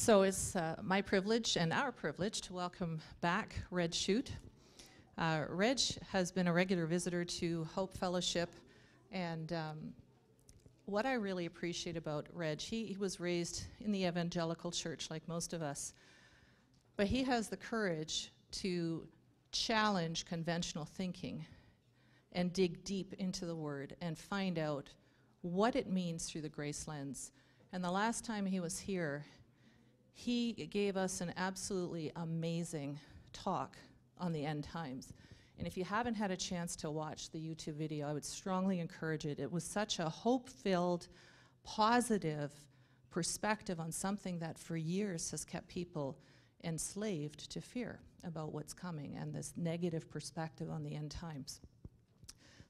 So it's my privilege and our privilege to welcome back Reg Chute. Reg has been a regular visitor to Hope Fellowship, and what I really appreciate about Reg, he was raised in the evangelical church like most of us, but he has the courage to challenge conventional thinking and dig deep into the Word and find out what it means through the grace lens. And the last time he was here, he gave us an absolutely amazing talk on the end times. And if you haven't had a chance to watch the YouTube video, I would strongly encourage it. It was such a hope-filled, positive perspective on something that for years has kept people enslaved to fear about what's coming and this negative perspective on the end times.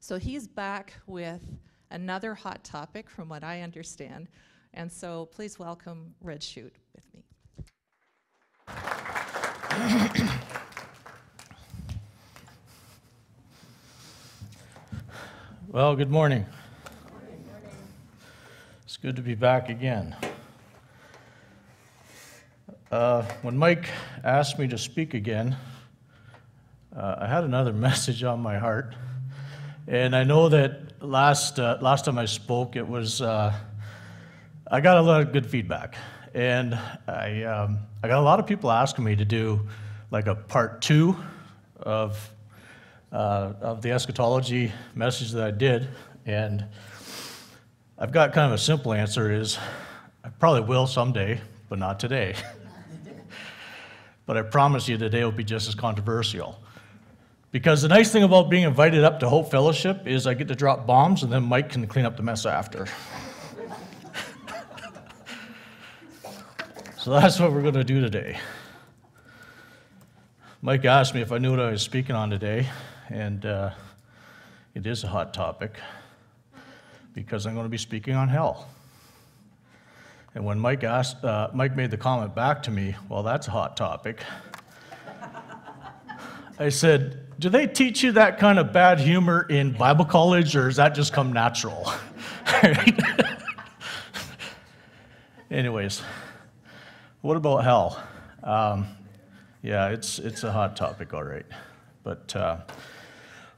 So he's back with another hot topic from what I understand. And so please welcome Reg Chute with me. Well, good morning. It's good to be back again. When Mike asked me to speak again, I had another message on my heart, and I know that last time I spoke, it was I got a lot of good feedback, and I got a lot of people asking me to do like a part 2 of the eschatology message that I did, and I've got kind of a simple answer is I probably will someday, but not today. But I promise you today will be just as controversial. Because the nice thing about being invited up to Hope Fellowship is I get to drop bombs and then Mike can clean up the mess after. So that's what we're going to do today. Mike asked me if I knew what I was speaking on today, and it is a hot topic because I'm going to be speaking on hell. And when Mike made the comment back to me, well, that's a hot topic, I said, do they teach you that kind of bad humor in Bible college, or does that just come natural? Anyways, what about hell? Yeah, it's a hot topic, all right. But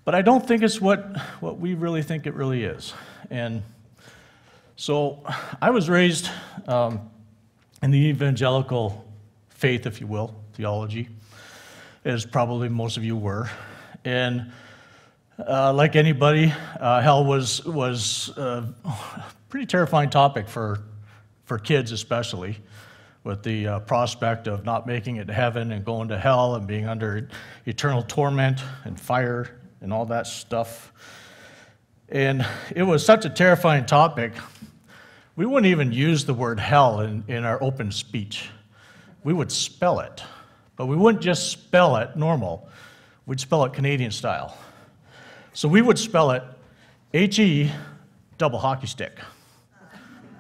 I don't think it's what we really think it really is. And so I was raised in the evangelical faith, if you will, theology, as probably most of you were. And like anybody, hell was a pretty terrifying topic for kids especially, with the prospect of not making it to heaven and going to hell and being under eternal torment and fire and all that stuff. And it was such a terrifying topic, we wouldn't even use the word hell in our open speech. We would spell it, but we wouldn't just spell it normal. We'd spell it Canadian style. So we would spell it H-E double hockey stick,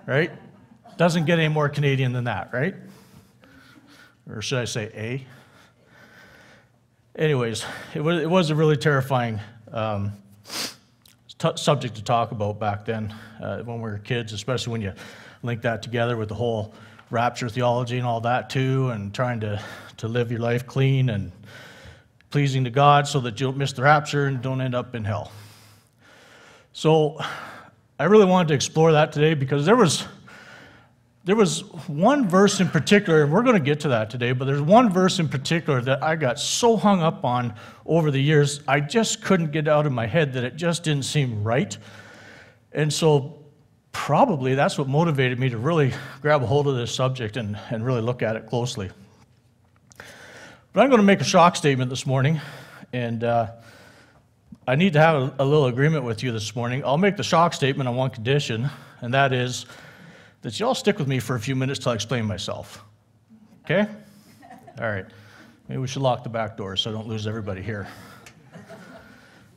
right? Doesn't get any more Canadian than that, right? Or should I say A? Anyways, it was a really terrifying subject to talk about back then when we were kids, especially when you link that together with the whole rapture theology and all that too, and trying to live your life clean and pleasing to God so that you don't miss the rapture and don't end up in hell. So I really wanted to explore that today because there was one verse in particular, and we're going to get to that today, but there's one verse in particular that I got so hung up on over the years, I just couldn't get out of my head that it just didn't seem right. And so probably that's what motivated me to really grab a hold of this subject and really look at it closely. But I'm going to make a shock statement this morning, and I need to have a little agreement with you this morning. I'll make the shock statement on one condition, and that is that you all stick with me for a few minutes till I explain myself. Okay? All right. Maybe we should lock the back door so I don't lose everybody here.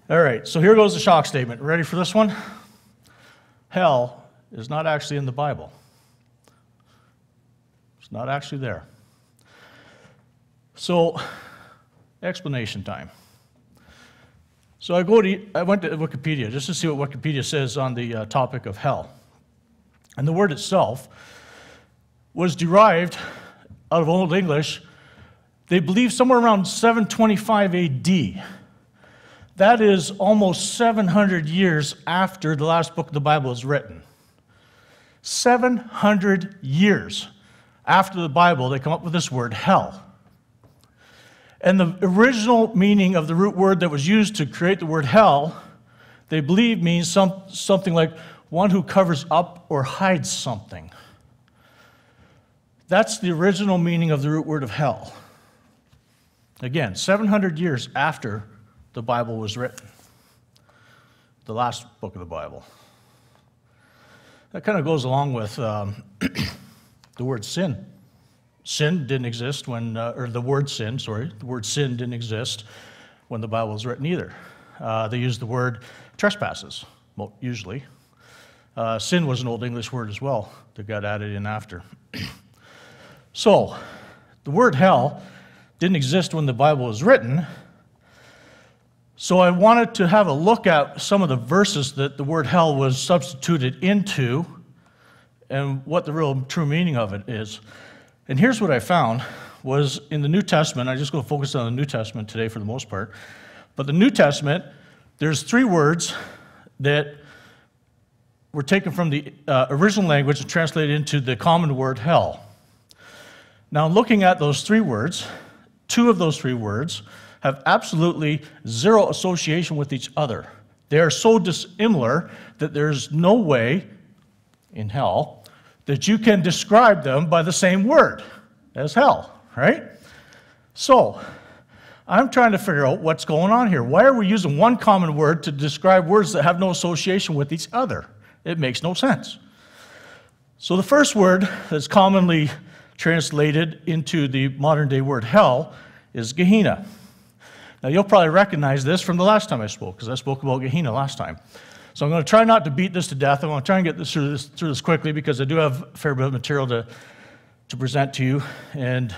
All right, so here goes the shock statement. Ready for this one? Hell is not actually in the Bible. It's not actually there. So, explanation time. So I went to Wikipedia just to see what Wikipedia says on the topic of hell. And the word itself was derived out of Old English, they believe somewhere around 725 AD. That is almost 700 years after the last book of the Bible was written. 700 years after the Bible, they come up with this word, hell. And the original meaning of the root word that was used to create the word hell, they believe means something like one who covers up or hides something. That's the original meaning of the root word of hell. Again, 700 years after the Bible was written, the last book of the Bible. That kind of goes along with the word sin. Sin didn't exist when, or the word sin didn't exist when the Bible was written either. They used the word trespasses, usually. Sin was an Old English word as well that got added in after. So, the word hell didn't exist when the Bible was written. So I wanted to have a look at some of the verses that the word hell was substituted into and what the real true meaning of it is. And here's what I found was in the New Testament. I'm just going to focus on the New Testament today for the most part. But the New Testament, there's 3 words that were taken from the original language and translated into the common word hell. Now, looking at those 3 words, 2 of those 3 words have absolutely zero association with each other. They are so dissimilar that there's no way in hell that you can describe them by the same word as hell, right? So, I'm trying to figure out what's going on here. Why are we using one common word to describe words that have no association with each other? It makes no sense. So the first word that's commonly translated into the modern day word hell is Gehenna. Now, you'll probably recognize this from the last time I spoke, because I spoke about Gehenna last time. So I'm going to try not to beat this to death. I'm going to try and get through this quickly, because I do have a fair bit of material to present to you. And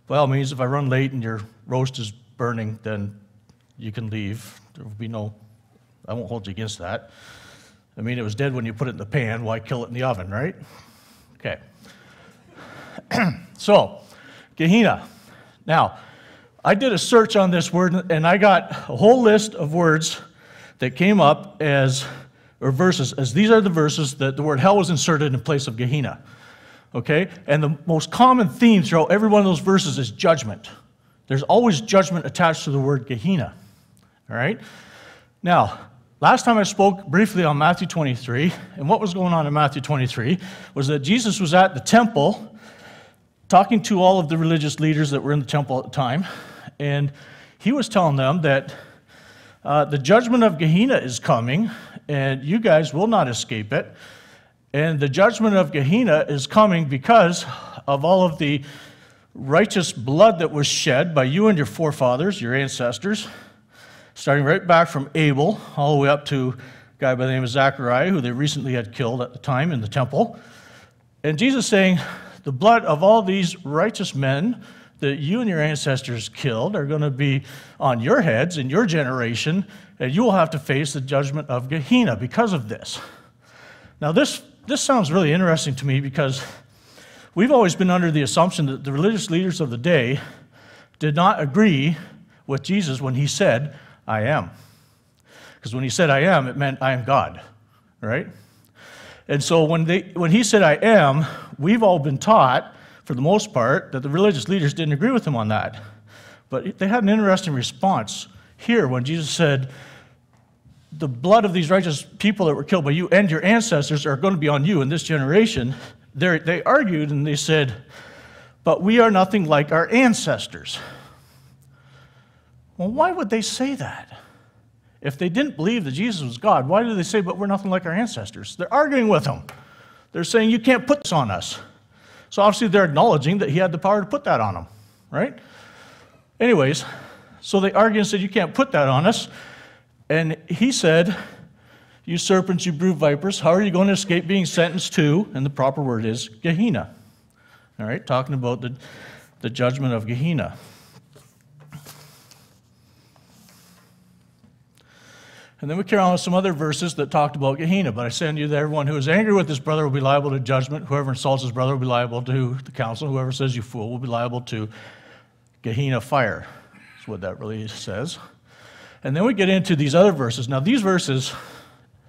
by all means, if I run late and your roast is burning, then you can leave. There will be I won't hold you against that. I mean, it was dead when you put it in the pan. Why kill it in the oven, right? Okay. So, Gehenna. Now, I did a search on this word, and I got a whole list of words that came up or verses, as these are the verses that the word hell was inserted in place of Gehenna. Okay? And the most common theme throughout every one of those verses is judgment. There's always judgment attached to the word Gehenna. All right? Now, last time I spoke briefly on Matthew 23, and what was going on in Matthew 23 was that Jesus was at the temple talking to all of the religious leaders that were in the temple at the time, and he was telling them that the judgment of Gehenna is coming, and you guys will not escape it. And the judgment of Gehenna is coming because of all of the righteous blood that was shed by you and your forefathers, your ancestors, starting right back from Abel all the way up to a guy by the name of Zechariah, who they recently had killed at the time in the temple. And Jesus saying, the blood of all these righteous men that you and your ancestors killed are going to be on your heads in your generation, and you will have to face the judgment of Gehenna because of this. Now, this sounds really interesting to me, because we've always been under the assumption that the religious leaders of the day did not agree with Jesus when he said, I am. Because when he said I am, it meant I am God, right? And so when he said I am, we've all been taught, for the most part, that the religious leaders didn't agree with him on that. But they had an interesting response here when Jesus said, the blood of these righteous people that were killed by you and your ancestors are going to be on you in this generation. They argued and they said, but we are nothing like our ancestors. Well, why would they say that? If they didn't believe that Jesus was God, why did they say, but we're nothing like our ancestors? They're arguing with him. They're saying, you can't put this on us. So obviously they're acknowledging that he had the power to put that on them, right? Anyways, so they argued and said, you can't put that on us. And he said, you serpents, you brood vipers, how are you going to escape being sentenced to, and the proper word is Gehenna. All right, talking about the judgment of Gehenna. And then we carry on with some other verses that talked about Gehenna. But I say unto you that everyone who is angry with his brother will be liable to judgment. Whoever insults his brother will be liable to the council. Whoever says you fool will be liable to Gehenna fire. That's what that really says. And then we get into these other verses. Now, these verses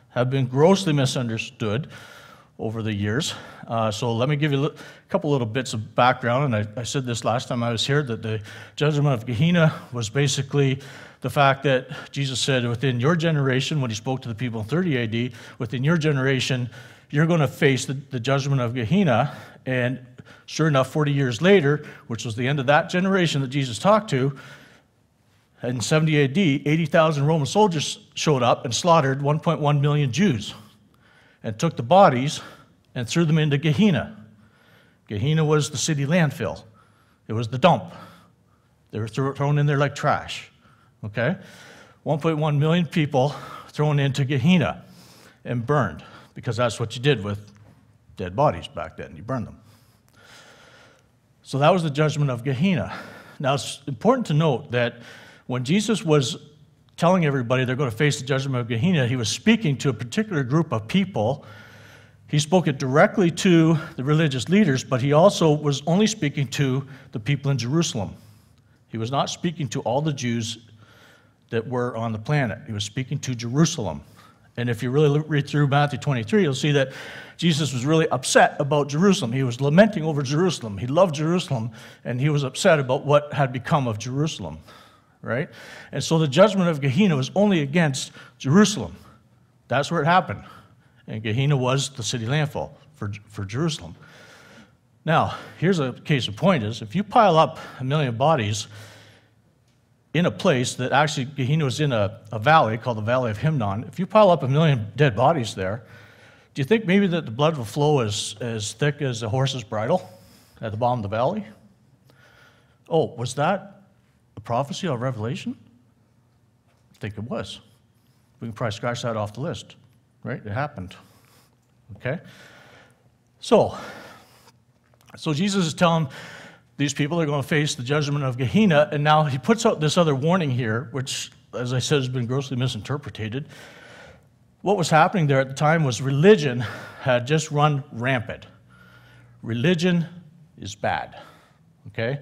have been grossly misunderstood over the years. So let me give you a couple little bits of background. And I said this last time I was here, that the judgment of Gehenna was basically the fact that Jesus said within your generation, when he spoke to the people in 30 AD, within your generation, you're going to face the judgment of Gehenna. And sure enough, 40 years later, which was the end of that generation that Jesus talked to, in 70 AD, 80,000 Roman soldiers showed up and slaughtered 1.1 million Jews and took the bodies and threw them into Gehenna. Gehenna was the city landfill. It was the dump. They were thrown in there like trash. Okay? 1.1 million people thrown into Gehenna and burned, because that's what you did with dead bodies back then. You burned them. So that was the judgment of Gehenna. Now, it's important to note that when Jesus was telling everybody they're going to face the judgment of Gehenna, he was speaking to a particular group of people. He spoke it directly to the religious leaders, but he also was only speaking to the people in Jerusalem. He was not speaking to all the Jews that were on the planet. He was speaking to Jerusalem. And if you really read through Matthew 23, you'll see that Jesus was really upset about Jerusalem. He was lamenting over Jerusalem. He loved Jerusalem, and he was upset about what had become of Jerusalem, right? And so the judgment of Gehenna was only against Jerusalem. That's where it happened. And Gehenna was the city landfill for Jerusalem. Now, here's a case in point is, if you pile up 1 million bodies in a place that actually Gehenna was in a valley called the Valley of Hinnom, if you pile up 1 million dead bodies there, do you think maybe that the blood will flow as thick as a horse's bridle at the bottom of the valley? Oh, was that a prophecy or Revelation? I think it was. We can probably scratch that off the list, right? It happened. Okay? So Jesus is telling these people are going to face the judgment of Gehenna, and now he puts out this other warning here, which, as I said, has been grossly misinterpreted. What was happening there at the time was religion had just run rampant. Religion is bad, okay?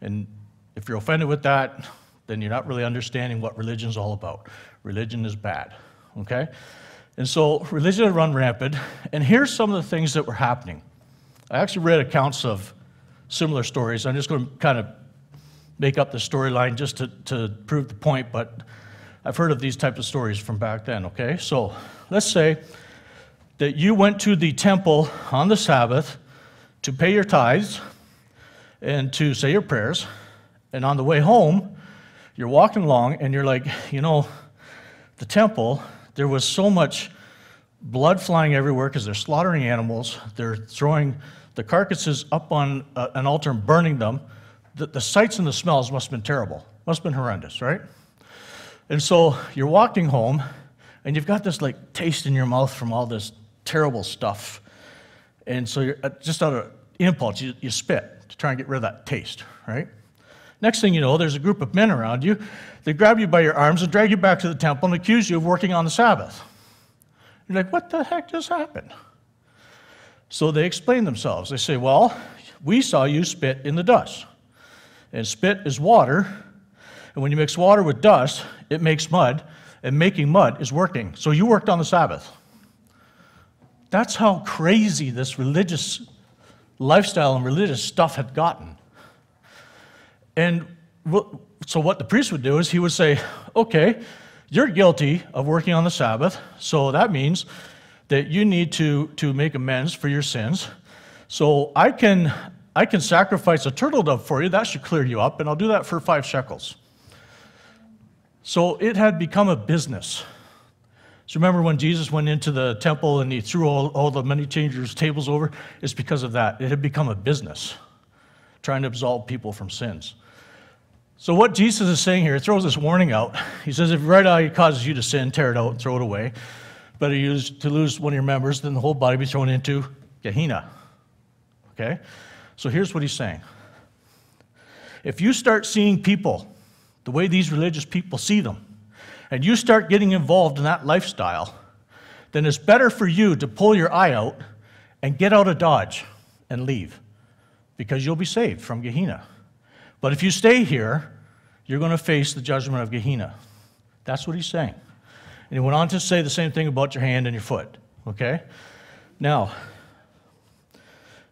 And if you're offended with that, then you're not really understanding what religion is all about. Religion is bad, okay? And so religion had run rampant, and here's some of the things that were happening. I actually read accounts of similar stories. I'm just going to kind of make up the storyline just to prove the point, but I've heard of these types of stories from back then, okay? So let's say that you went to the temple on the Sabbath to pay your tithes and to say your prayers, and on the way home, you're walking along and you're like, you know, the temple, there was so much blood flying everywhere because they're slaughtering animals, they're throwing the carcasses up on an altar and burning them. The sights and the smells must have been terrible. Must have been horrendous, right? And so you're walking home, and you've got this like taste in your mouth from all this terrible stuff. And so you're just out of impulse, you spit to try and get rid of that taste, right? Next thing you know, there's a group of men around you. They grab you by your arms and drag you back to the temple and accuse you of working on the Sabbath. You're like, what the heck just happened? So they explain themselves. They say, well, we saw you spit in the dust. And spit is water. And when you mix water with dust, it makes mud. And making mud is working. So you worked on the Sabbath. That's how crazy this religious lifestyle and religious stuff had gotten. And so what the priest would do is he would say, okay, you're guilty of working on the Sabbath, so that means that you need to make amends for your sins. So I can sacrifice a turtle dove for you. That should clear you up, and I'll do that for 5 shekels. So it had become a business. So remember when Jesus went into the temple and he threw all the money changers' tables over? It's because of that. It had become a business, trying to absolve people from sins. So what Jesus is saying here, he throws this warning out. He says, if your right eye causes you to sin, tear it out and throw it away. Better to lose one of your members than the whole body be thrown into Gehenna. Okay? So here's what he's saying. If you start seeing people the way these religious people see them, and you start getting involved in that lifestyle, then it's better for you to pull your eye out and get out of Dodge and leave, because you'll be saved from Gehenna. But if you stay here, you're going to face the judgment of Gehenna. That's what he's saying. And he went on to say the same thing about your hand and your foot, okay? Now,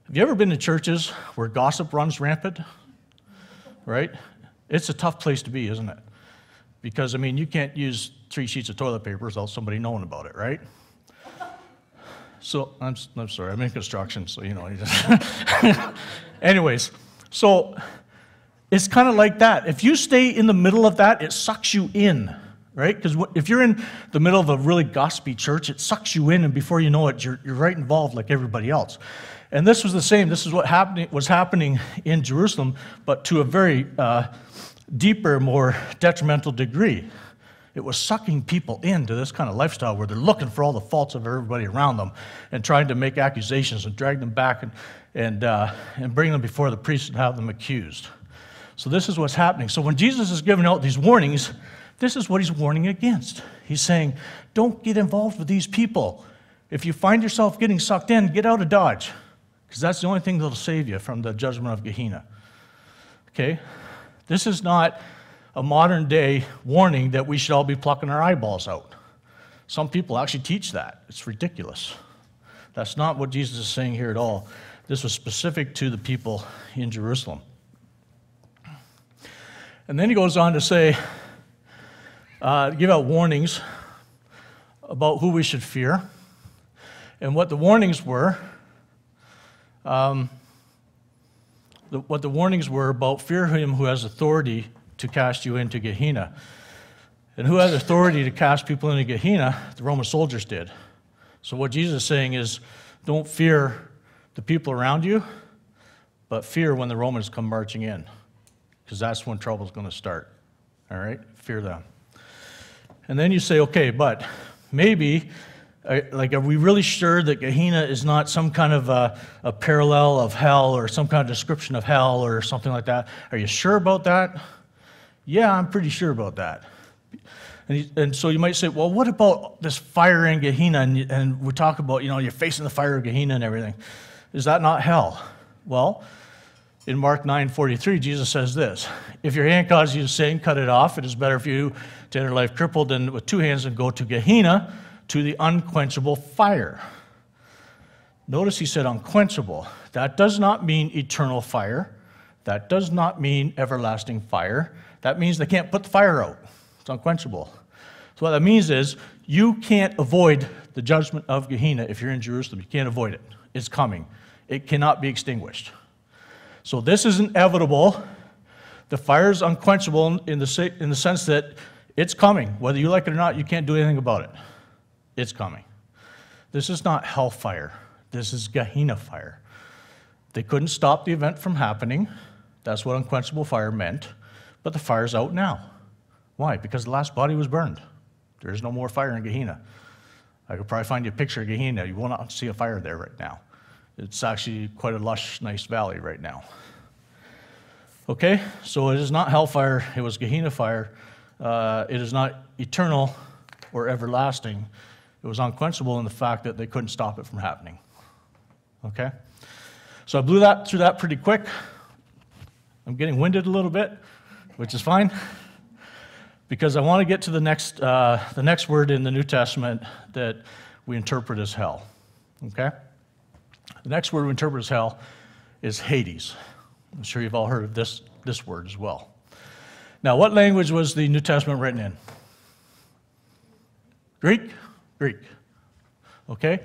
have you ever been to churches where gossip runs rampant? Right? It's a tough place to be, isn't it? Because, I mean, you can't use 3 sheets of toilet paper without somebody knowing about it, right? So, I'm sorry, I'm in construction, so, you know. Anyways, so it's kind of like that. If you stay in the middle of that, it sucks you in, right? Because if you're in the middle of a really gossipy church, it sucks you in, and before you know it, you're right involved like everybody else. And this was the same. This is what was happening in Jerusalem, but to a very deeper, more detrimental degree. It was sucking people into this kind of lifestyle where they're looking for all the faults of everybody around them and trying to make accusations and drag them back and bring them before the priest and have them accused. So this is what's happening. So when Jesus is giving out these warnings, this is what he's warning against. He's saying, don't get involved with these people. If you find yourself getting sucked in, get out of Dodge, because that's the only thing that'll save you from the judgment of Gehenna. Okay? This is not a modern day warning that we should all be plucking our eyeballs out. Some people actually teach that. It's ridiculous. That's not what Jesus is saying here at all. This was specific to the people in Jerusalem. And then he goes on to say, give out warnings about who we should fear. And what the warnings were, about fear him who has authority to cast you into Gehenna. And who has authority to cast people into Gehenna? The Roman soldiers did. So what Jesus is saying is, don't fear the people around you, but fear when the Romans come marching in, because that's when trouble's going to start. All right? Fear them. And then you say, okay, but maybe, are we really sure that Gehenna is not some kind of a parallel of hell or some kind of description of hell or something like that? Are you sure about that? Yeah, I'm pretty sure about that. And so you might say, well, what about this fire in Gehenna? And we talk about, you're facing the fire of Gehenna and everything. Is that not hell? Well, in Mark 9:43, Jesus says this: if your hand causes you to sin, cut it off. It is better for you to enter life crippled than with 2 hands and go to Gehenna, to the unquenchable fire. Notice he said unquenchable. That does not mean eternal fire. That does not mean everlasting fire. That means they can't put the fire out. It's unquenchable. So what that means is you can't avoid the judgment of Gehenna if you're in Jerusalem. You can't avoid it. It's coming. It cannot be extinguished. So this is inevitable. The fire is unquenchable in the sense that it's coming. Whether you like it or not, you can't do anything about it. It's coming. This is not hellfire. This is Gehenna fire. They couldn't stop the event from happening. That's what unquenchable fire meant. But the fire's out now. Why? Because the last body was burned. There is no more fire in Gehenna. I could probably find you a picture of Gehenna. You will not see a fire there right now. It's actually quite a lush, nice valley right now. Okay, so it is not hellfire. It was Gehenna fire. It is not eternal or everlasting. It was unquenchable in the fact that they couldn't stop it from happening. Okay? So I blew through that pretty quick. I'm getting winded a little bit, which is fine, because I want to get to the next word in the New Testament that we interpret as hell. Okay? The next word we interpret as hell is Hades. I'm sure you've all heard of this word as well. Now, what language was the New Testament written in? Greek? Greek. Okay?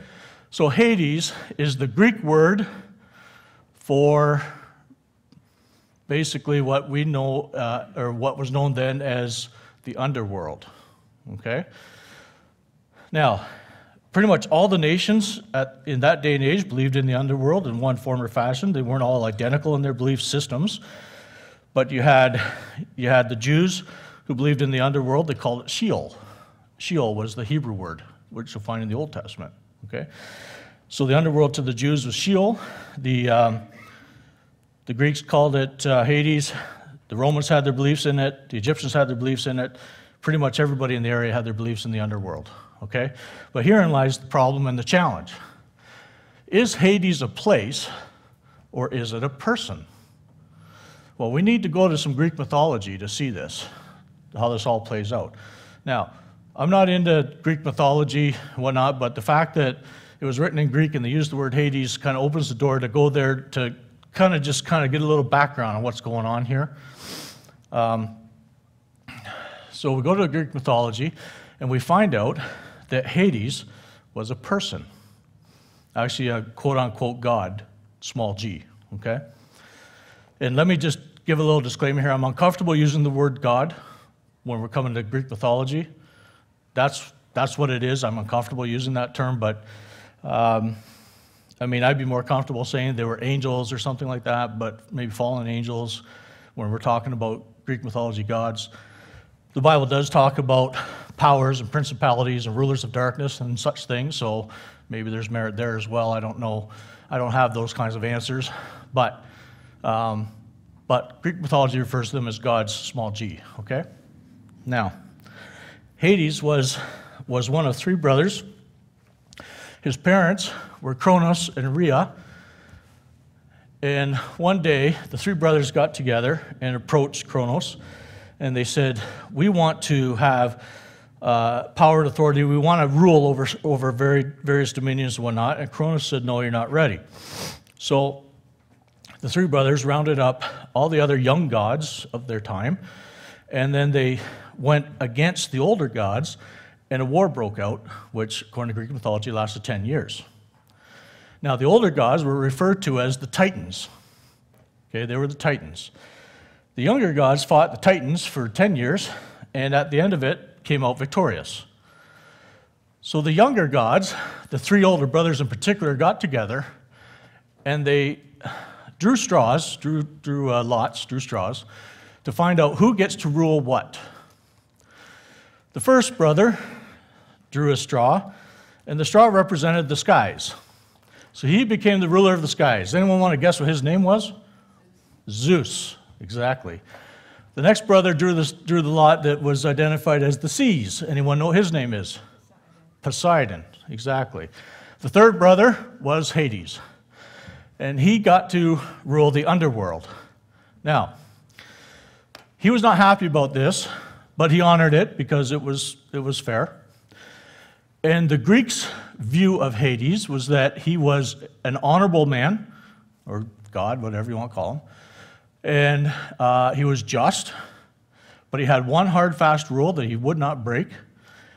So Hades is the Greek word for basically what we know, or what was known then as the underworld. Okay? Now, pretty much all the nations in that day and age believed in the underworld in one form or fashion. They weren't all identical in their belief systems. But you had the Jews who believed in the underworld. They called it Sheol. Sheol was the Hebrew word, which you'll find in the Old Testament. Okay? So the underworld to the Jews was Sheol. The Greeks called it Hades. The Romans had their beliefs in it. The Egyptians had their beliefs in it. pretty much everybody in the area had their beliefs in the underworld, okay? But herein lies the problem and the challenge. Is Hades a place, or is it a person? Well, we need to go to some Greek mythology to see this, how this all plays out. Now, I'm not into Greek mythology and whatnot, but the fact that it was written in Greek and they used the word Hades kind of opens the door to go there to kind of get a little background on what's going on here. So we go to the Greek mythology and we find out that Hades was a person, actually a quote-unquote god, small g, okay? And let me just give a little disclaimer here. I'm uncomfortable using the word God when we're coming to Greek mythology. That's what it is. I'm uncomfortable using that term, but I mean, I'd be more comfortable saying they were angels or something like that, but maybe fallen angels when we're talking about Greek mythology gods. The Bible does talk about powers and principalities and rulers of darkness and such things, so maybe there's merit there as well. I don't know. I don't have those kinds of answers, but Greek mythology refers to them as gods, small g, okay? Now, Hades was one of three brothers. His parents were Kronos and Rhea, and one day the three brothers got together and approached Kronos, and they said, we want to have power and authority. We want to rule over various dominions and whatnot. And Kronos said, no, you're not ready. So the three brothers rounded up all the other young gods of their time, and then they went against the older gods, and a war broke out, which, according to Greek mythology, lasted 10 years. Now, the older gods were referred to as the Titans. Okay, they were the Titans. The younger gods fought the Titans for 10 years, and at the end of it, came out victorious. So the younger gods, the three older brothers in particular, got together, and they drew straws, drew straws, to find out who gets to rule what. The first brother drew a straw, and the straw represented the skies. So he became the ruler of the skies. Anyone want to guess what his name was? Zeus, exactly. The next brother drew the lot that was identified as the seas. Anyone know what his name is? Poseidon, exactly. The third brother was Hades, and he got to rule the underworld. Now, he was not happy about this, but he honored it because it was fair. And the Greeks' view of Hades was that he was an honorable man, or God, whatever you want to call him, and he was just, but he had one hard, fast rule that he would not break,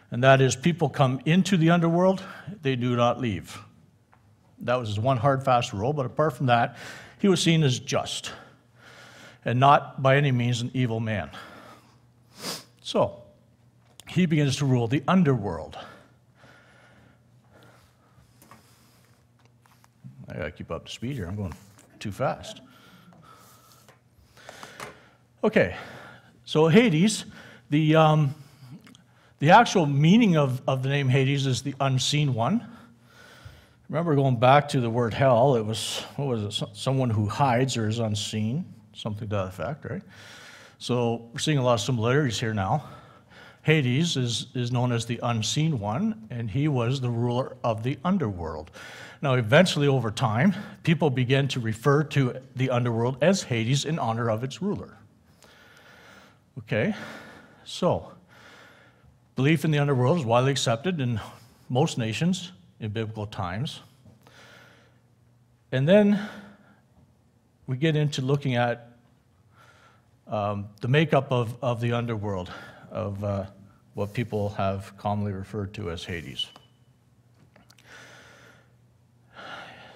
and that is people come into the underworld, they do not leave. That was his one hard, fast rule, but apart from that, he was seen as just, and not by any means an evil man. So, he begins to rule the underworld. I gotta keep up to speed here. I'm going too fast. Okay, so Hades, the actual meaning of the name Hades is the unseen one. Remember going back to the word hell, it was, what was it, someone who hides or is unseen, something to that effect, right? So we're seeing a lot of similarities here now. Hades is known as the unseen one, and he was the ruler of the underworld. Now, eventually, over time, people began to refer to the underworld as Hades in honor of its ruler. Okay, so belief in the underworld is widely accepted in most nations in biblical times. And then we get into looking at the makeup of the underworld, of what people have commonly referred to as Hades.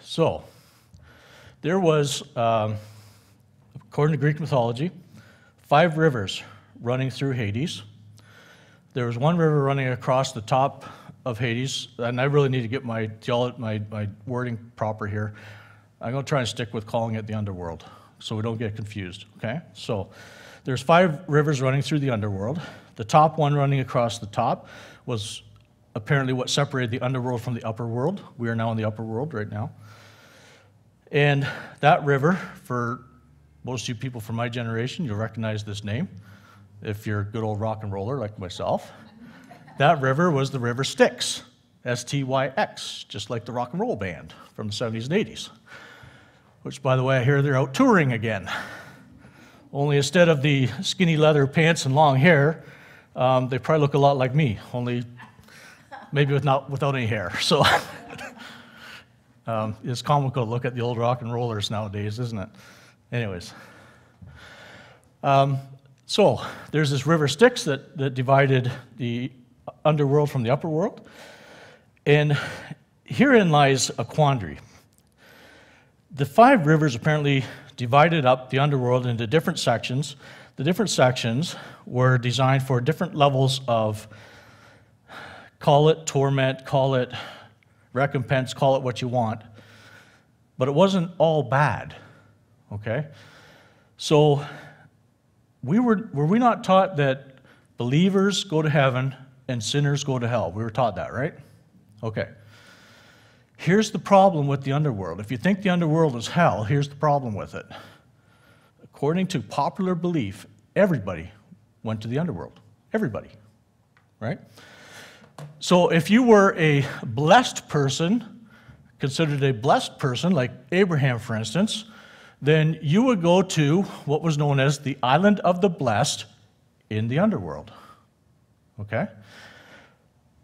So, there was, according to Greek mythology, 5 rivers running through Hades. There was one river running across the top of Hades, and I really need to get my wording proper here. I'm going to try and stick with calling it the underworld, so we don't get confused, okay? So, there's 5 rivers running through the underworld. The top one running across the top was apparently what separated the underworld from the upper world. We are now in the upper world right now. And that river, for most of you people from my generation, you'll recognize this name. if you're a good old rock and roller like myself, that river was the River Styx, S-T-Y-X, just like the rock and roll band from the 70s and 80s, which, by the way, I hear they're out touring again. Only instead of the skinny leather pants and long hair, they probably look a lot like me, only maybe without any hair. So it's comical to look at the old rock and rollers nowadays, isn't it? Anyways. So there's this River Styx that divided the underworld from the upper world. And herein lies a quandary. The 5 rivers apparently divided up the underworld into different sections. The different sections were designed for different levels of, call it torment, call it recompense, call it what you want. But it wasn't all bad, okay? So were we not taught that believers go to heaven and sinners go to hell? We were taught that, right? Okay. Here's the problem with the underworld. If you think the underworld is hell, here's the problem with it. According to popular belief, everybody went to the underworld. Everybody, right? So if you were a blessed person, considered a blessed person, like Abraham, for instance, then you would go to what was known as the island of the blessed in the underworld, okay?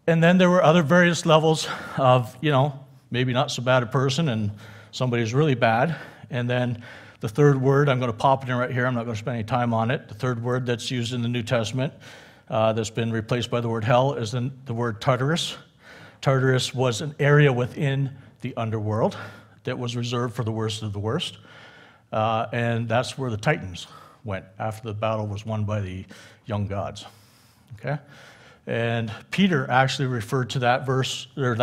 And then there were other various levels of, maybe not so bad a person and somebody who's really bad. And then the third word, I'm going to pop it in right here. I'm not going to spend any time on it. The third word that's used in the New Testament that's been replaced by the word hell is the word Tartarus. Tartarus was an area within the underworld that was reserved for the worst of the worst. And that's where the Titans went after the battle was won by the young gods. Okay? And Peter actually referred to that verse, or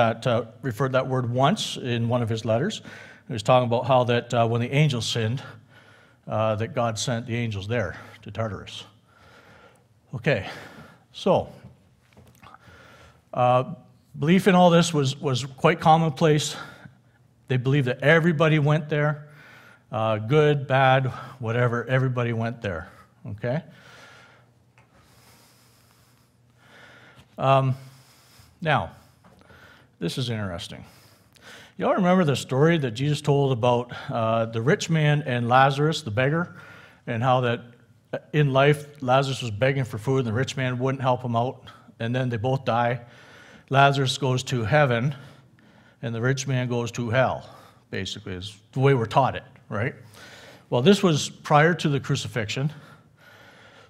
referred that word once in one of his letters. He was talking about how that when the angels sinned, that God sent the angels there to Tartarus. Okay, so belief in all this was quite commonplace. They believed that everybody went there, good, bad, whatever, everybody went there, okay? Now, this is interesting. You all remember the story that Jesus told about the rich man and Lazarus, the beggar, and how that in life Lazarus was begging for food and the rich man wouldn't help him out, and then they both die. Lazarus goes to heaven, and the rich man goes to hell, basically, is the way we're taught it, right? Well, this was prior to the crucifixion.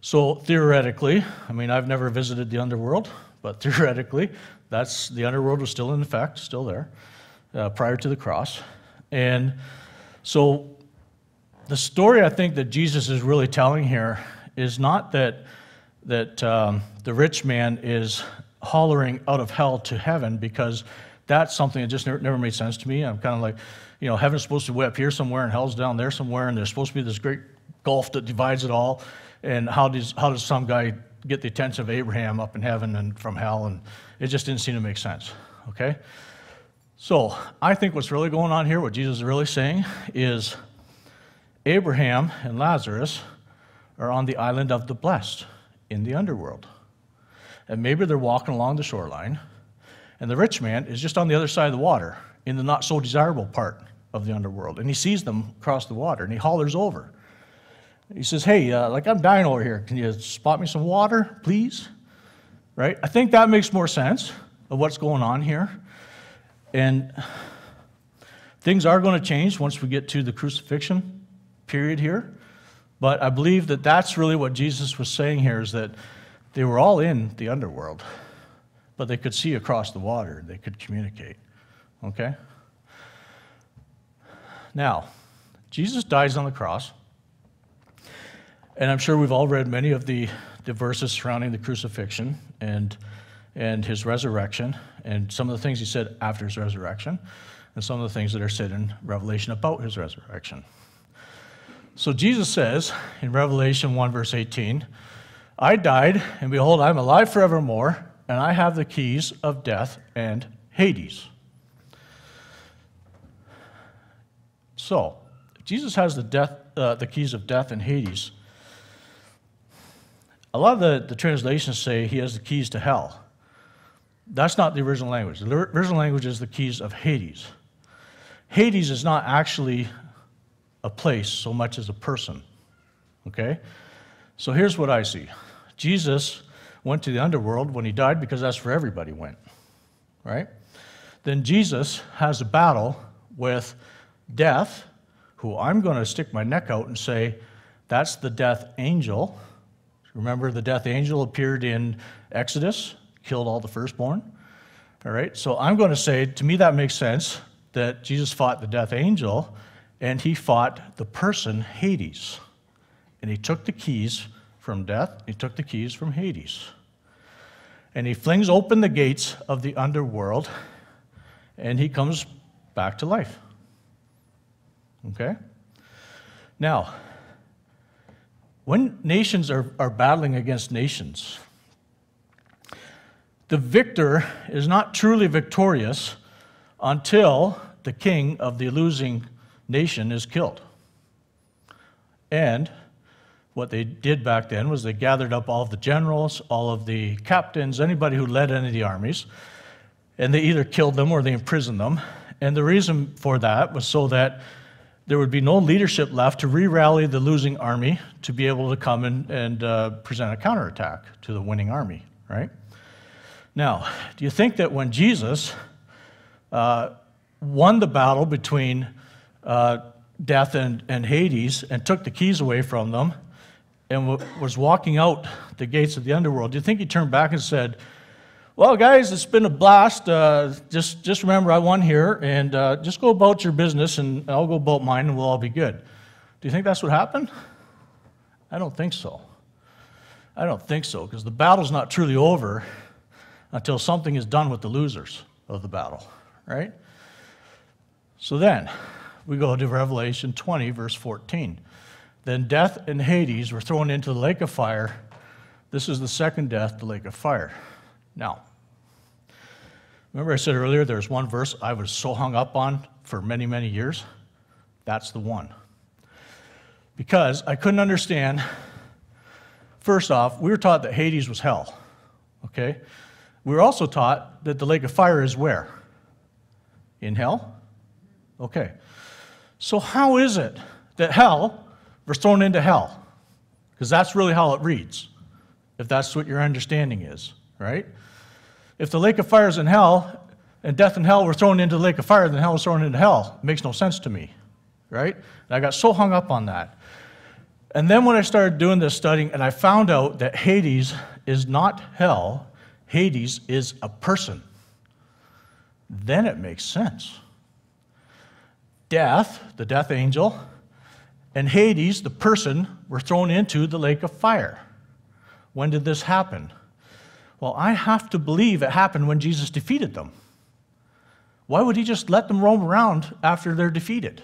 So theoretically, I've never visited the underworld, but theoretically, the underworld was still in effect, still there, prior to the cross. And so the story I think that Jesus is really telling here is not that the rich man is hollering out of hell to heaven, because that's something that just never made sense to me. I'm kind of like, heaven's supposed to be way up here somewhere and hell's down there somewhere, and there's supposed to be this great gulf that divides it all. And how does some guy get the attention of Abraham up in heaven and from hell? And it just didn't seem to make sense, okay? So I think what's really going on here, what Jesus is really saying, is Abraham and Lazarus are on the island of the blessed in the underworld. And maybe they're walking along the shoreline, and the rich man is just on the other side of the water in the not so desirable part of the underworld. And he sees them cross the water, and he hollers over. He says, hey, I'm dying over here. Can you spot me some water, please? Right? I think that makes more sense of what's going on here. And things are going to change once we get to the crucifixion period here. But I believe that that's really what Jesus was saying here, is that they were all in the underworld, but they could see across the water. They could communicate. Okay? Now, Jesus dies on the cross. And I'm sure we've all read many of the verses surrounding the crucifixion and his resurrection, and some of the things he said after his resurrection, and some of the things that are said in Revelation about his resurrection. So Jesus says in Revelation 1, verse 18, I died, and behold, I'm alive forevermore, and I have the keys of death and Hades. So, Jesus has the keys of death and Hades. A lot of the translations say he has the keys to hell. That's not the original language. The original language is the keys of Hades. Hades is not actually a place so much as a person, okay? So here's what I see. Jesus went to the underworld when he died because that's where everybody went, right? Then Jesus has a battle with death, who I'm going to stick my neck out and say, that's the death angel. Remember, the death angel appeared in Exodus, killed all the firstborn. All right, so I'm going to say, to me that makes sense, that Jesus fought the death angel, and he fought the person Hades. And he took the keys from death, he took the keys from Hades. And he flings open the gates of the underworld, and he comes back to life. Okay? Now, when nations are battling against nations, the victor is not truly victorious until the king of the losing nation is killed. And what they did back then was they gathered up all of the generals, all of the captains, anybody who led any of the armies, and they either killed them or they imprisoned them. And the reason for that was so that there would be no leadership left to re-rally the losing army to be able to come and present a counterattack to the winning army, right? Now, do you think that when Jesus won the battle between death and Hades and took the keys away from them and was walking out the gates of the underworld, do you think he turned back and said, well, guys, it's been a blast. Just remember I won here, and just go about your business, and I'll go about mine, and we'll all be good. Do you think that's what happened? I don't think so. I don't think so, because the battle's not truly over until something is done with the losers of the battle, right? So then, we go to Revelation 20, verse 14. Then death and Hades were thrown into the lake of fire. This is the second death, the lake of fire. Now, remember I said earlier there's one verse I was so hung up on for many, many years? That's the one. Because I couldn't understand, first off, we were taught that Hades was hell, okay? We were also taught that the lake of fire is where? In hell? Okay. So how is it that hell was thrown into hell? Because that's really how it reads, if that's what your understanding is, right? If the lake of fire is in hell, and death and hell were thrown into the lake of fire, then hell was thrown into hell. It makes no sense to me, right? And I got so hung up on that. And then when I started doing this studying, and I found out that Hades is not hell, Hades is a person, then it makes sense. Death, the death angel, and Hades, the person, were thrown into the lake of fire. When did this happen? Well, I have to believe it happened when Jesus defeated them. Why would he just let them roam around after they're defeated?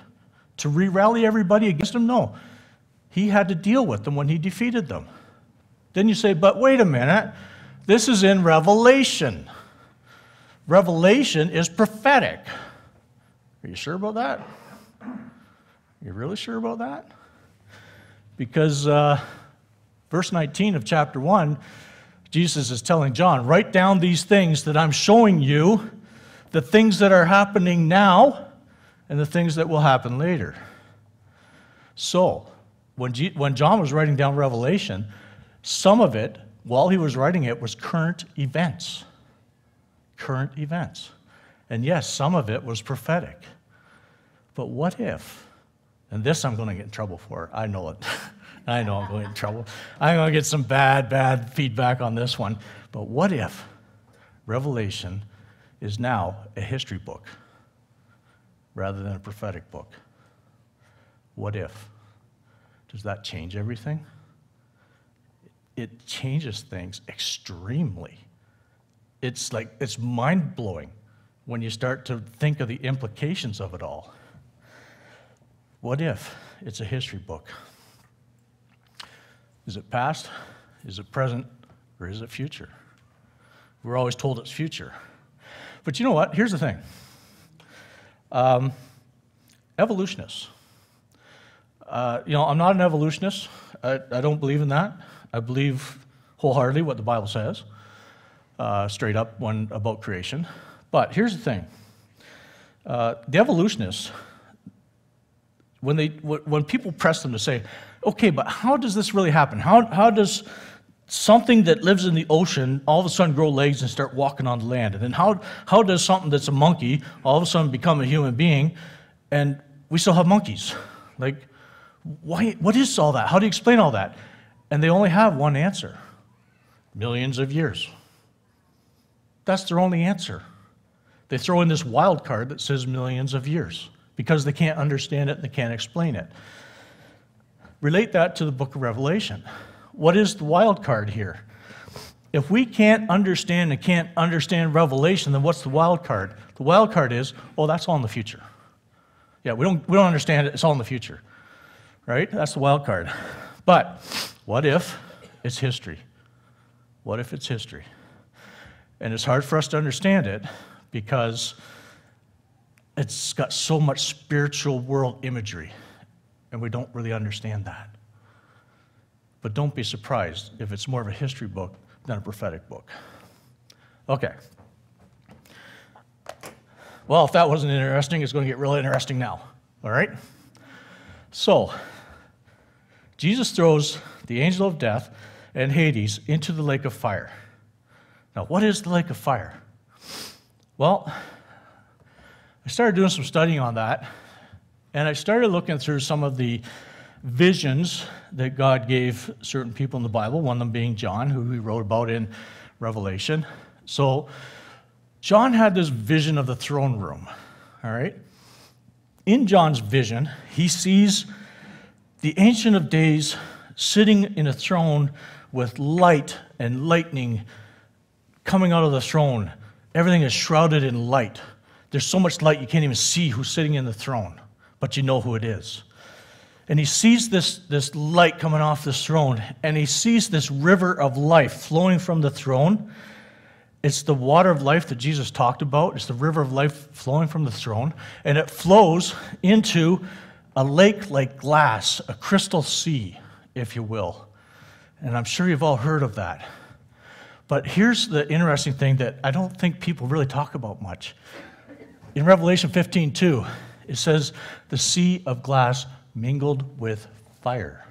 To re-rally everybody against him? No. He had to deal with them when he defeated them. Then you say, but wait a minute, this is in Revelation. Revelation is prophetic. Are you sure about that? You really sure about that? Because verse 19 of chapter 1, Jesus is telling John, write down these things that I'm showing you, the things that are happening now and the things that will happen later. So, when John was writing down Revelation, some of it, while he was writing it, was current events. Current events. And yes, some of it was prophetic. But what if, and this I'm going to get in trouble for, I know it. I know I'm going to get in trouble. I'm going to get some bad feedback on this one. But what if Revelation is now a history book rather than a prophetic book? What if? Does that change everything? It changes things extremely. It's mind-blowing when you start to think of the implications of it all. What if it's a history book? Is it past? Is it present? Or is it future? We're always told it's future. But you know what? Here's the thing. Evolutionists. I'm not an evolutionist. I don't believe in that. I believe wholeheartedly what the Bible says, straight up about creation. But here's the thing. The evolutionists, when people press them to say, okay, but how does this really happen? How does something that lives in the ocean all of a sudden grow legs and start walking on the land? And then how does something that's a monkey all of a sudden become a human being, and we still have monkeys? Like, why? What is all that? How do you explain all that? And they only have one answer: millions of years. That's their only answer. They throw in this wild card that says millions of years because they can't understand it and they can't explain it. Relate that to the book of Revelation. What is the wild card here? If we can't understand and can't understand Revelation, then what's the wild card? The wild card is, oh, that's all in the future. Yeah, we don't understand it, it's all in the future. Right? That's the wild card. But what if it's history? What if it's history? And it's hard for us to understand it because it's got so much spiritual world imagery, and we don't really understand that. But don't be surprised if it's more of a history book than a prophetic book. Okay. Well, if that wasn't interesting, it's going to get really interesting now. All right? So, Jesus throws the angel of death and Hades into the lake of fire. Now, what is the lake of fire? Well, I started doing some studying on that, and I started looking through some of the visions that God gave certain people in the Bible, one of them being John, who he wrote about in Revelation. So, John had this vision of the throne room, all right? In John's vision, he sees the Ancient of Days sitting in a throne with light and lightning coming out of the throne. Everything is shrouded in light. There's so much light you can't even see who's sitting in the throne, but you know who it is. And he sees this light coming off this throne, and he sees this river of life flowing from the throne. It's the water of life that Jesus talked about. It's the river of life flowing from the throne, and it flows into a lake like glass, a crystal sea, if you will. And I'm sure you've all heard of that. But here's the interesting thing that I don't think people really talk about much. In Revelation 15:2, it says, the sea of glass mingled with fire.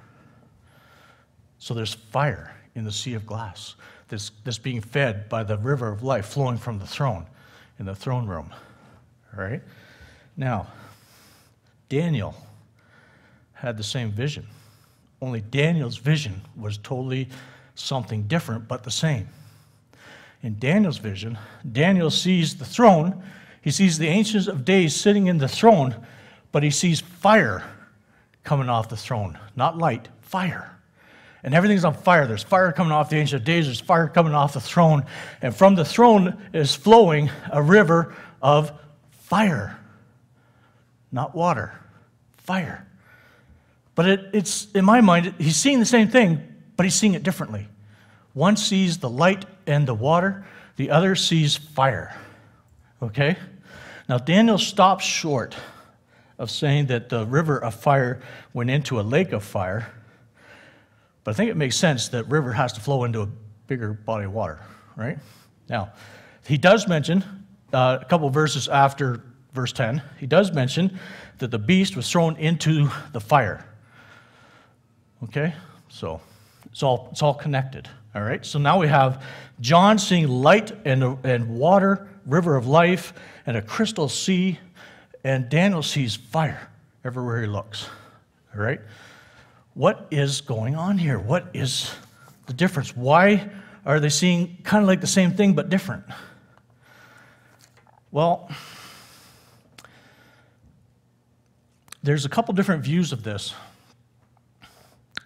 So there's fire in the sea of glass that's being fed by the river of life flowing from the throne in the throne room. All right? Now, Daniel had the same vision. Only Daniel's vision was totally something different, but the same. In Daniel's vision, Daniel sees the throne. He sees the Ancient of Days sitting in the throne, but he sees fire coming off the throne. Not light, fire. And everything's on fire. There's fire coming off the Ancient of Days. There's fire coming off the throne. And from the throne is flowing a river of fire. Not water, fire. But it's in my mind, he's seeing the same thing, but he's seeing it differently. One sees the light and the water. The other sees fire. Okay? Now, Daniel stops short of saying that the river of fire went into a lake of fire, but I think it makes sense that river has to flow into a bigger body of water, right? Now, he does mention, a couple verses after verse 10, he does mention that the beast was thrown into the fire. Okay? So, it's all connected, all right? So now we have John seeing light and water, river of life, and a crystal sea, and Daniel sees fire everywhere he looks, all right? What is going on here? What is the difference? Why are they seeing kind of like the same thing but different? Well, there's a couple different views of this.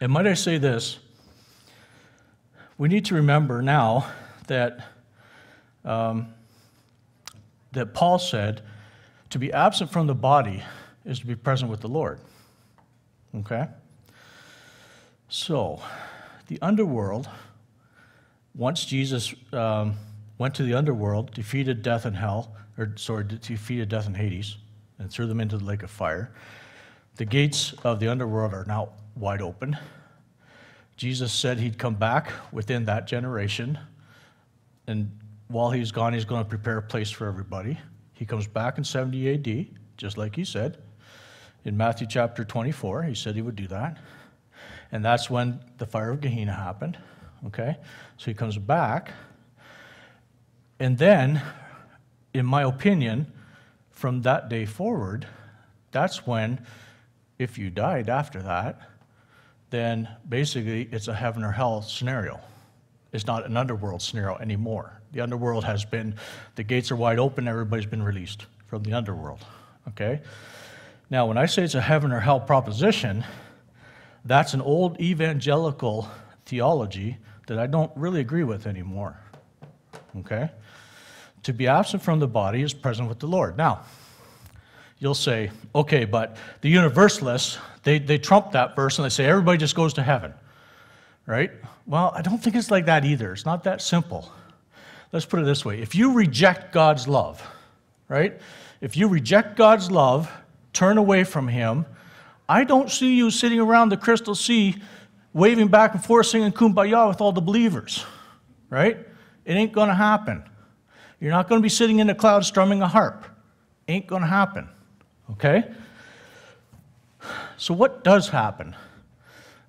And might I say this, we need to remember now that that Paul said to be absent from the body is to be present with the Lord. Okay? So, the underworld, once Jesus went to the underworld, defeated death and hell, defeated death and Hades, and threw them into the lake of fire, the gates of the underworld are now wide open. Jesus said he'd come back within that generation, and while he's gone, he's going to prepare a place for everybody. He comes back in 70 AD, just like he said. In Matthew chapter 24, he said he would do that. And that's when the fire of Gehenna happened, okay? So he comes back, and then, in my opinion, from that day forward, that's when, if you died after that, then basically it's a heaven or hell scenario. It's not an underworld scenario anymore. The underworld has been, the gates are wide open, everybody's been released from the underworld, okay? Now, when I say it's a heaven or hell proposition, that's an old evangelical theology that I don't really agree with anymore, okay? To be absent from the body is present with the Lord. Now, you'll say, okay, but the universalists, they trump that verse and they say everybody just goes to heaven, right? Well, I don't think it's like that either. It's not that simple. Let's put it this way. If you reject God's love, right? If you reject God's love, turn away from him, I don't see you sitting around the crystal sea waving back and forth singing Kumbaya with all the believers, right? It ain't going to happen. You're not going to be sitting in the clouds strumming a harp. Ain't going to happen, okay? So what does happen?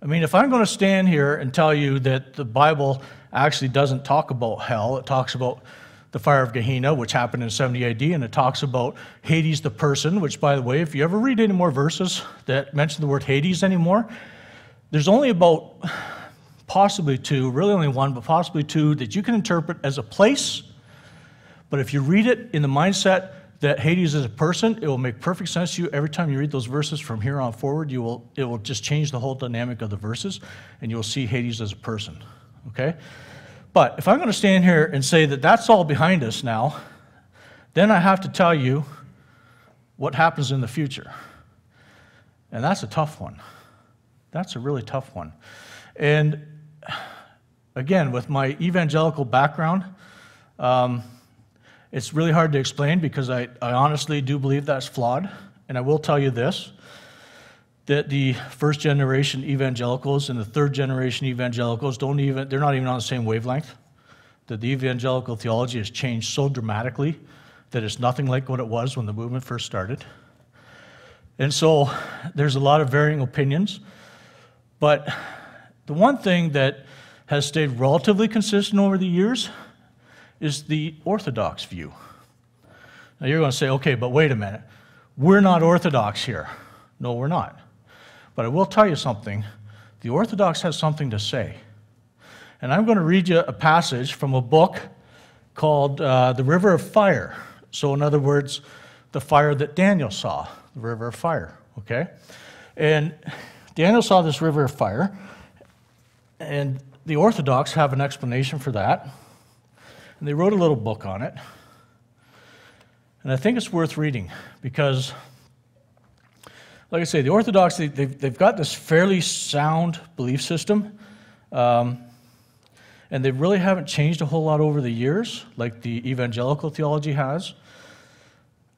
I mean, if I'm going to stand here and tell you that the Bible actually doesn't talk about hell, it talks about the fire of Gehenna, which happened in 70 AD, and it talks about Hades the person, which, by the way, if you ever read any more verses that mention the word Hades anymore, there's only about possibly two, really only one, but possibly two, that you can interpret as a place. But if you read it in the mindset that Hades is a person, it will make perfect sense to you. Every time you read those verses from here on forward, it will just change the whole dynamic of the verses, and you'll see Hades as a person, okay? But if I'm going to stand here and say that that's all behind us now, then I have to tell you what happens in the future. And that's a tough one. That's a really tough one. And again, with my evangelical background, it's really hard to explain because I honestly do believe that's flawed. And I will tell you this, that the first generation evangelicals and the third generation evangelicals they're not even on the same wavelength. That the evangelical theology has changed so dramatically that it's nothing like what it was when the movement first started. And so there's a lot of varying opinions. But the one thing that has stayed relatively consistent over the years is the Orthodox view. Now you're going to say, okay, but wait a minute. We're not Orthodox here. No, we're not. But I will tell you something. The Orthodox has something to say. And I'm going to read you a passage from a book called The River of Fire. So in other words, the fire that Daniel saw, the river of fire, okay? And Daniel saw this river of fire, and the Orthodox have an explanation for that. And they wrote a little book on it. And I think it's worth reading because, like I say, the Orthodox, they've got this fairly sound belief system, and they really haven't changed a whole lot over the years, like the evangelical theology has.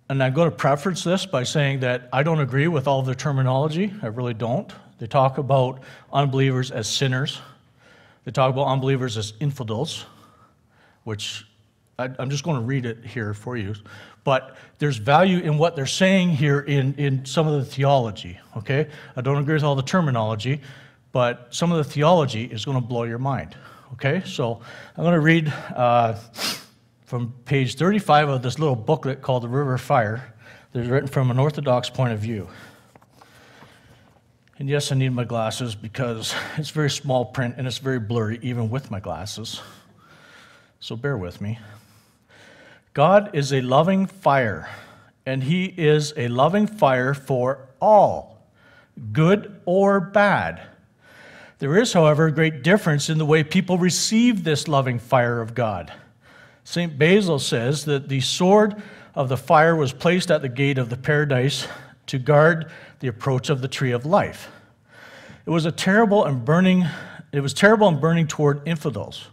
And I'm going to preface this by saying that I don't agree with all of their terminology. I really don't. They talk about unbelievers as sinners. They talk about unbelievers as infidels, which I'm just going to read it here for you. But there's value in what they're saying here in some of the theology, okay? I don't agree with all the terminology, but some of the theology is going to blow your mind, okay? So I'm going to read from page 35 of this little booklet called The River of Fire that is written from an Orthodox point of view. And yes, I need my glasses because it's very small print and it's very blurry even with my glasses. So bear with me. God is a loving fire, and he is a loving fire for all, good or bad. There is, however, a great difference in the way people receive this loving fire of God. St. Basil says that the sword of the fire was placed at the gate of the paradise to guard the approach of the tree of life. It was terrible and burning toward infidels,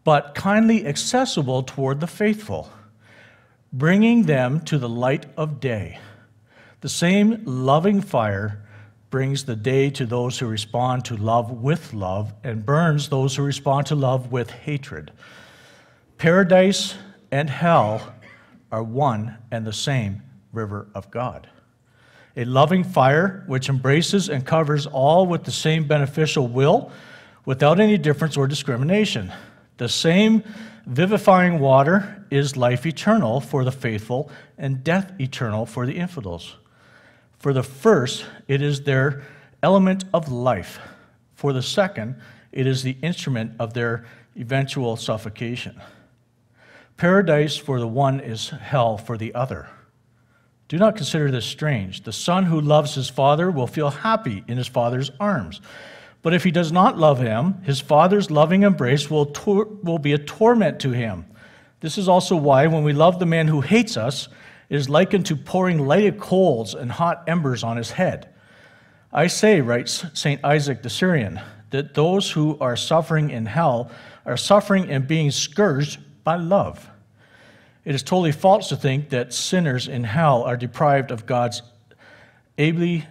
but kindly accessible toward the faithful, bringing them to the light of day. The same loving fire brings the day to those who respond to love with love and burns those who respond to love with hatred. Paradise and hell are one and the same river of God. A loving fire which embraces and covers all with the same beneficial will without any difference or discrimination. The same vivifying water is life eternal for the faithful and death eternal for the infidels. For the first, it is their element of life. For the second, it is the instrument of their eventual suffocation. Paradise for the one is hell for the other. Do not consider this strange. The son who loves his father will feel happy in his father's arms. But if he does not love him, his father's loving embrace will be a torment to him. This is also why when we love the man who hates us, it is likened to pouring lighted coals and hot embers on his head. I say, writes St. Isaac the Syrian, that those who are suffering in hell are suffering and being scourged by love. It is totally false to think that sinners in hell are deprived of God's deprived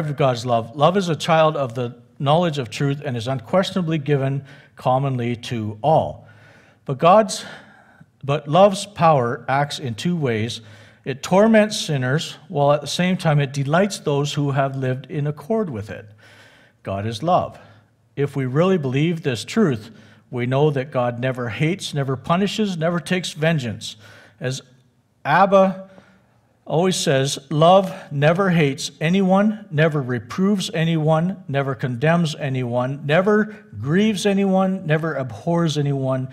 of God's love. Love is a child of the knowledge of truth and is unquestionably given commonly to all. But love's power acts in two ways. It torments sinners, while at the same time it delights those who have lived in accord with it. God is love. If we really believe this truth, we know that God never hates, never punishes, never takes vengeance. As Abba always says, love never hates anyone, never reproves anyone, never condemns anyone, never grieves anyone, never abhors anyone,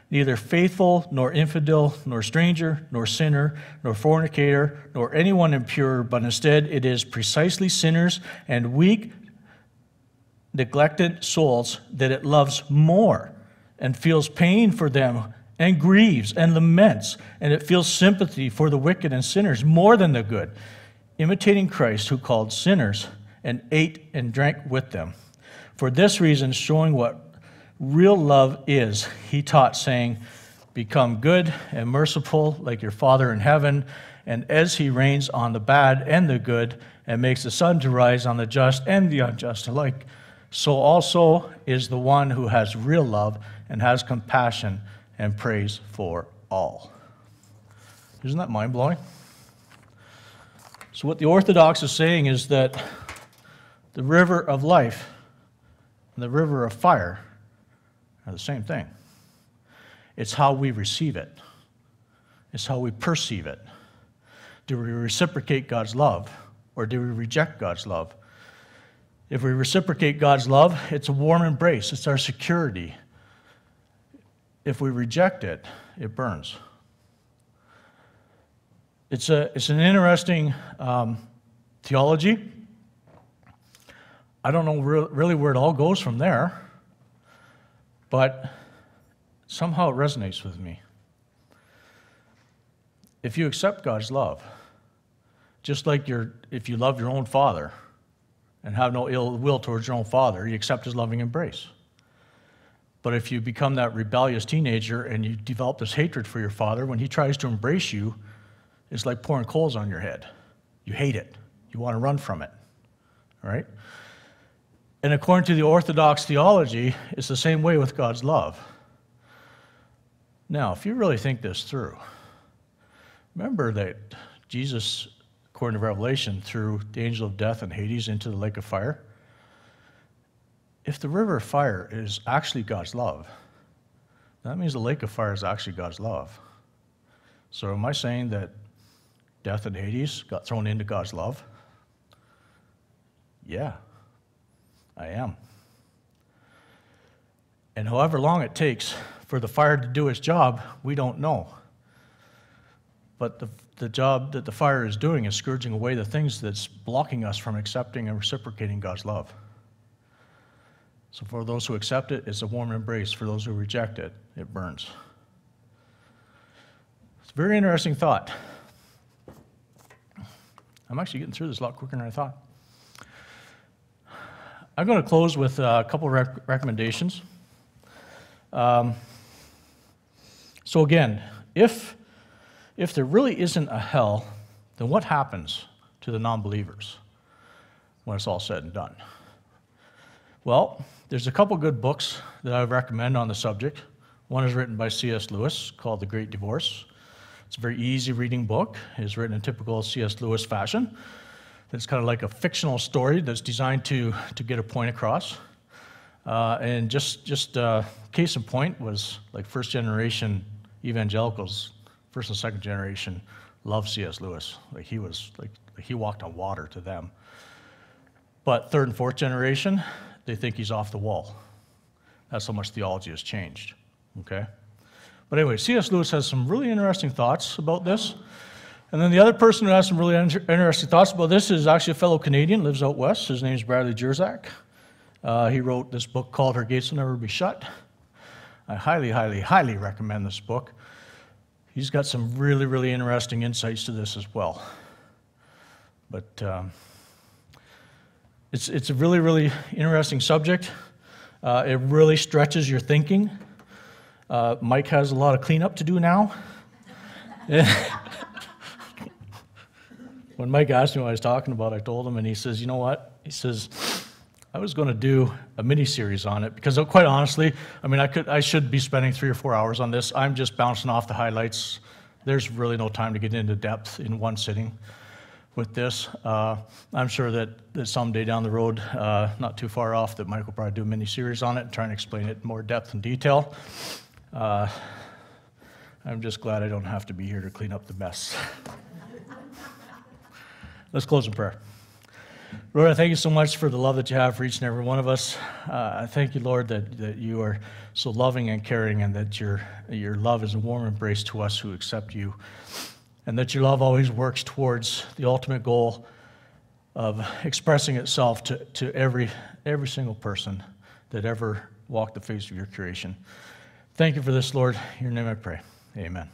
neither faithful, nor infidel, nor stranger, nor sinner, nor fornicator, nor anyone impure, but instead it is precisely sinners and weak, neglected souls that it loves more and feels pain for them and grieves and laments, and it feels sympathy for the wicked and sinners more than the good, imitating Christ who called sinners and ate and drank with them. For this reason, showing what real love is, he taught, saying, become good and merciful like your Father in heaven, and as he reigns on the bad and the good and makes the sun to rise on the just and the unjust alike, so also is the one who has real love and has compassion and praise for all. Isn't that mind-blowing? So what the Orthodox is saying is that the river of life and the river of fire are the same thing. It's how we receive it. It's how we perceive it. Do we reciprocate God's love, or do we reject God's love? If we reciprocate God's love, it's a warm embrace. It's our security. If we reject it, it burns. It's an interesting theology. I don't know really where it all goes from there, but somehow it resonates with me. If you accept God's love, just like if you love your own father and have no ill will towards your own father, you accept his loving embrace. But if you become that rebellious teenager and you develop this hatred for your father, when he tries to embrace you, it's like pouring coals on your head. You hate it. You want to run from it. All right? And according to the Orthodox theology, it's the same way with God's love. Now, if you really think this through, remember that Jesus, according to Revelation, threw the angel of death and Hades into the lake of fire. If the river of fire is actually God's love, that means the lake of fire is actually God's love. So am I saying that death and Hades got thrown into God's love? Yeah, I am. And however long it takes for the fire to do its job, we don't know. But the job that the fire is doing is scourging away the things that's blocking us from accepting and reciprocating God's love. So for those who accept it, it's a warm embrace. For those who reject it, it burns. It's a very interesting thought. I'm actually getting through this a lot quicker than I thought. I'm going to close with a couple of recommendations. So again, if there really isn't a hell, then what happens to the non-believers? when it's all said and done? Well, there's a couple good books that I would recommend on the subject. One is written by C.S. Lewis called The Great Divorce. It's a very easy reading book. It's written in typical C.S. Lewis fashion. It's kind of like a fictional story that's designed to get a point across. And just case in point was like first generation evangelicals, first and second generation, loved C.S. Lewis. Like he walked on water to them. But third and fourth generation, they think he's off the wall. That's how much theology has changed, okay? But anyway, C.S. Lewis has some really interesting thoughts about this. And then the other person who has some really interesting thoughts about this is actually a fellow Canadian, lives out west. His name is Bradley Jersak. He wrote this book called Her Gates Will Never Be Shut. I highly, highly, highly recommend this book. He's got some really, really interesting insights to this as well. But it's a really, really interesting subject. It really stretches your thinking. Mike has a lot of cleanup to do now. When Mike asked me what I was talking about, I told him, and he says, you know what? He says, I was going to do a mini-series on it, because quite honestly, I mean, I should be spending 3 or 4 hours on this. I'm just bouncing off the highlights. There's really no time to get into depth in one sitting with this. I'm sure that someday down the road, not too far off, that Mike will probably do a mini-series on it and try and explain it in more depth and detail. I'm just glad I don't have to be here to clean up the mess. Let's close in prayer. Lord, I thank you so much for the love that you have for each and every one of us. I thank you, Lord, that you are so loving and caring, and that your love is a warm embrace to us who accept you, and that your love always works towards the ultimate goal of expressing itself to every single person that ever walked the face of your creation. Thank you for this, Lord. In your name I pray. Amen.